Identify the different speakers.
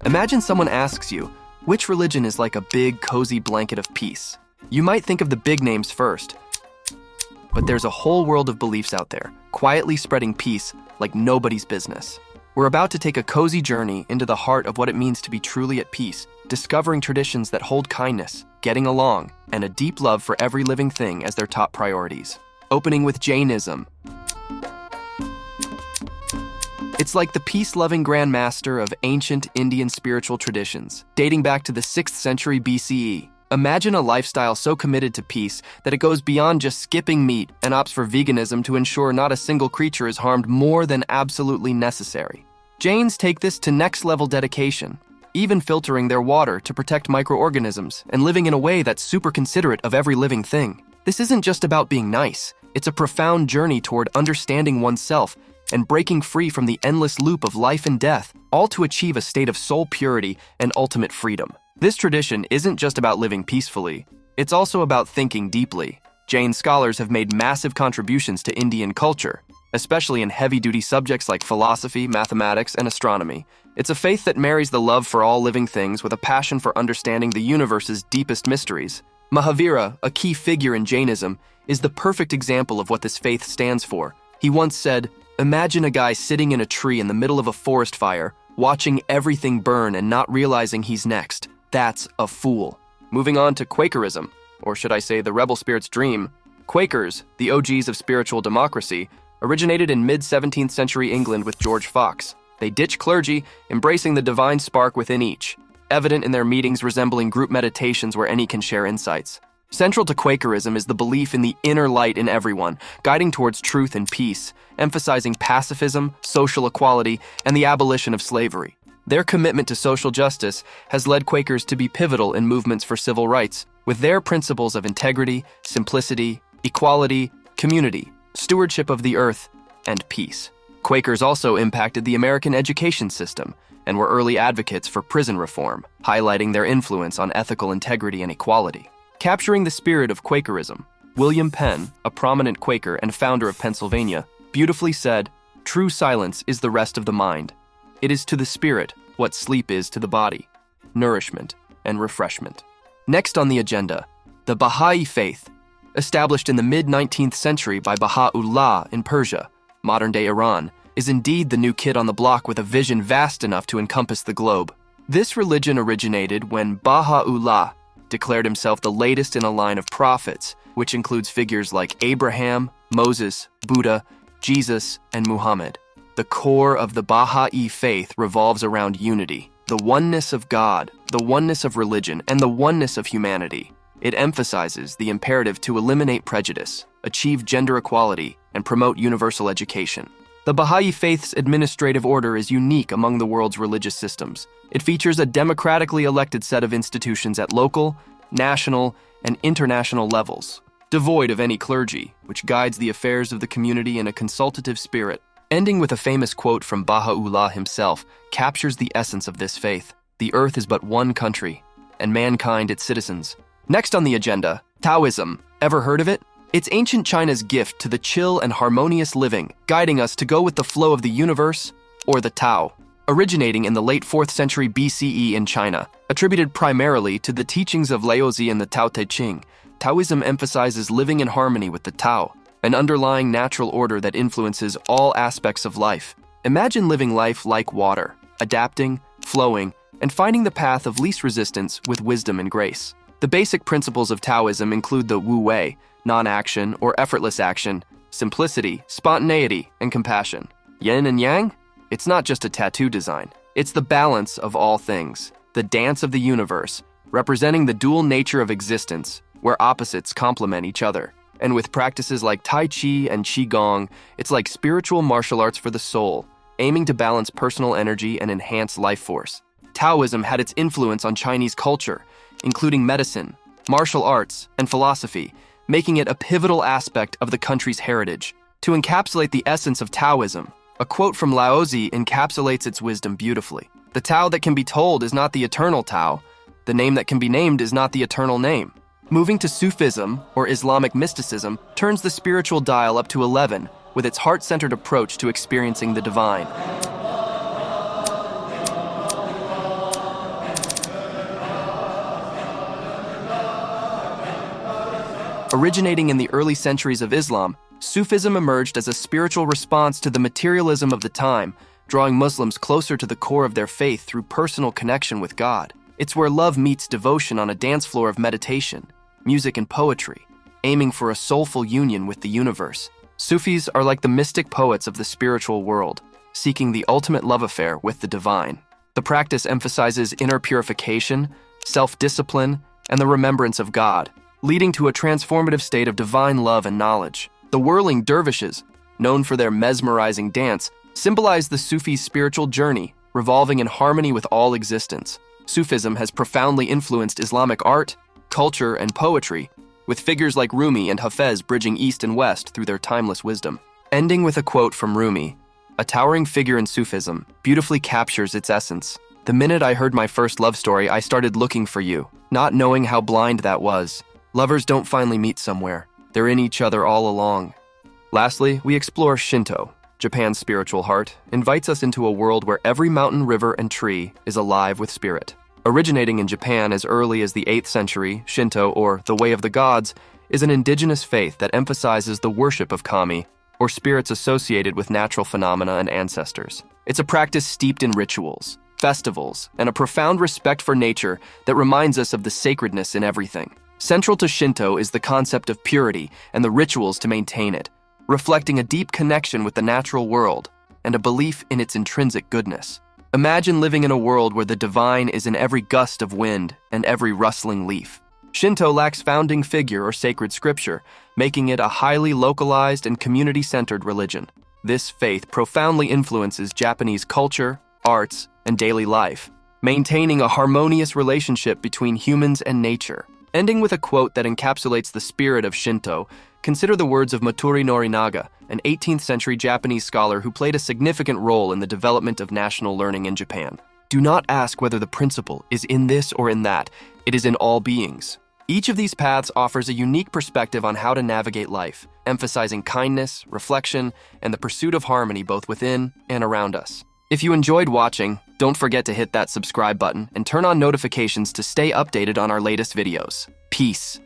Speaker 1: Imagine someone asks you, which religion is like a big, cozy blanket of peace? You might think of the big names first, but there's a whole world of beliefs out there, quietly spreading peace like nobody's business. We're about to take a cozy journey into the heart of what it means to be truly at peace, discovering traditions that hold kindness, getting along, and a deep love for every living thing as their top priorities. Opening with Jainism. It's like the peace-loving grandmaster of ancient Indian spiritual traditions, dating back to the 6th century BCE. Imagine a lifestyle so committed to peace that it goes beyond just skipping meat and opts for veganism to ensure not a single creature is harmed more than absolutely necessary. Jains take this to next-level dedication, even filtering their water to protect microorganisms and living in a way that's super considerate of every living thing. This isn't just about being nice. It's a profound journey toward understanding oneself and breaking free from the endless loop of life and death, all to achieve a state of soul purity and ultimate freedom. This tradition isn't just about living peacefully, it's also about thinking deeply. Jain scholars have made massive contributions to Indian culture, especially in heavy-duty subjects like philosophy, mathematics, and astronomy. It's a faith that marries the love for all living things with a passion for understanding the universe's deepest mysteries. Mahavira, a key figure in Jainism, is the perfect example of what this faith stands for. He once said, "Imagine a guy sitting in a tree in the middle of a forest fire, watching everything burn and not realizing he's next. That's a fool." Moving on to Quakerism, or should I say the rebel spirit's dream. Quakers, the OGs of spiritual democracy, originated in mid-17th century England with George Fox. They ditched clergy, embracing the divine spark within each, evident in their meetings resembling group meditations where any can share insights. Central to Quakerism is the belief in the inner light in everyone, guiding towards truth and peace, emphasizing pacifism, social equality, and the abolition of slavery. Their commitment to social justice has led Quakers to be pivotal in movements for civil rights, with their principles of integrity, simplicity, equality, community, stewardship of the earth, and peace. Quakers also impacted the American education system and were early advocates for prison reform, highlighting their influence on ethical integrity and equality. Capturing the spirit of Quakerism, William Penn, a prominent Quaker and founder of Pennsylvania, beautifully said, "True silence is the rest of the mind. It is to the spirit what sleep is to the body, nourishment and refreshment." Next on the agenda, the Bahá'í faith, established in the mid-19th century by Baha'u'llah in Persia, modern-day Iran, is indeed the new kid on the block with a vision vast enough to encompass the globe. This religion originated when Baha'u'llah declared himself the latest in a line of prophets, which includes figures like Abraham, Moses, Buddha, Jesus, and Muhammad. The core of the Bahá'í faith revolves around unity, the oneness of God, the oneness of religion, and the oneness of humanity. It emphasizes the imperative to eliminate prejudice, achieve gender equality, and promote universal education. The Bahá'í faith's administrative order is unique among the world's religious systems. It features a democratically elected set of institutions at local, national, and international levels, devoid of any clergy, which guides the affairs of the community in a consultative spirit. Ending with a famous quote from Baha'u'llah himself captures the essence of this faith. The earth is but one country, and mankind its citizens. Next on the agenda, Taoism. Ever heard of it? It's ancient China's gift to the chill and harmonious living, guiding us to go with the flow of the universe, or the Tao. Originating in the late 4th century BCE in China, attributed primarily to the teachings of Laozi and the Tao Te Ching, Taoism emphasizes living in harmony with the Tao, an underlying natural order that influences all aspects of life. Imagine living life like water, adapting, flowing, and finding the path of least resistance with wisdom and grace. The basic principles of Taoism include the Wu Wei, non-action or effortless action, simplicity, spontaneity, and compassion. Yin and Yang? It's not just a tattoo design. It's the balance of all things, the dance of the universe, representing the dual nature of existence, where opposites complement each other. And with practices like Tai Chi and Qigong, it's like spiritual martial arts for the soul, aiming to balance personal energy and enhance life force. Taoism had its influence on Chinese culture, including medicine, martial arts, and philosophy, making it a pivotal aspect of the country's heritage. To encapsulate the essence of Taoism, a quote from Laozi encapsulates its wisdom beautifully. The Tao that can be told is not the eternal Tao. The name that can be named is not the eternal name. Moving to Sufism, or Islamic mysticism, turns the spiritual dial up to 11 with its heart-centered approach to experiencing the divine. Originating in the early centuries of Islam, Sufism emerged as a spiritual response to the materialism of the time, drawing Muslims closer to the core of their faith through personal connection with God. It's where love meets devotion on a dance floor of meditation, music and poetry, aiming for a soulful union with the universe. Sufis are like the mystic poets of the spiritual world, seeking the ultimate love affair with the divine. The practice emphasizes inner purification, self-discipline, and the remembrance of God, leading to a transformative state of divine love and knowledge. The whirling dervishes, known for their mesmerizing dance, symbolize the Sufi's spiritual journey, revolving in harmony with all existence. Sufism has profoundly influenced Islamic art, culture, and poetry, with figures like Rumi and Hafez bridging east and west through their timeless wisdom. Ending with a quote from Rumi, a towering figure in Sufism, beautifully captures its essence. "The minute I heard my first love story, I started looking for you, not knowing how blind that was. Lovers don't finally meet somewhere. They're in each other all along." Lastly, we explore Shinto. Japan's spiritual heart invites us into a world where every mountain, river, and tree is alive with spirit. Originating in Japan as early as the 8th century, Shinto, or the Way of the Gods, is an indigenous faith that emphasizes the worship of kami, or spirits associated with natural phenomena and ancestors. It's a practice steeped in rituals, festivals, and a profound respect for nature that reminds us of the sacredness in everything. Central to Shinto is the concept of purity and the rituals to maintain it, reflecting a deep connection with the natural world and a belief in its intrinsic goodness. Imagine living in a world where the divine is in every gust of wind and every rustling leaf. Shinto lacks founding figure or sacred scripture, making it a highly localized and community-centered religion. This faith profoundly influences Japanese culture, arts, and daily life, maintaining a harmonious relationship between humans and nature. Ending with a quote that encapsulates the spirit of Shinto, consider the words of Matori Norinaga, an 18th century Japanese scholar who played a significant role in the development of national learning in Japan. "Do not ask whether the principle is in this or in that. It is in all beings." Each of these paths offers a unique perspective on how to navigate life, emphasizing kindness, reflection, and the pursuit of harmony both within and around us. If you enjoyed watching, don't forget to hit that subscribe button and turn on notifications to stay updated on our latest videos. Peace.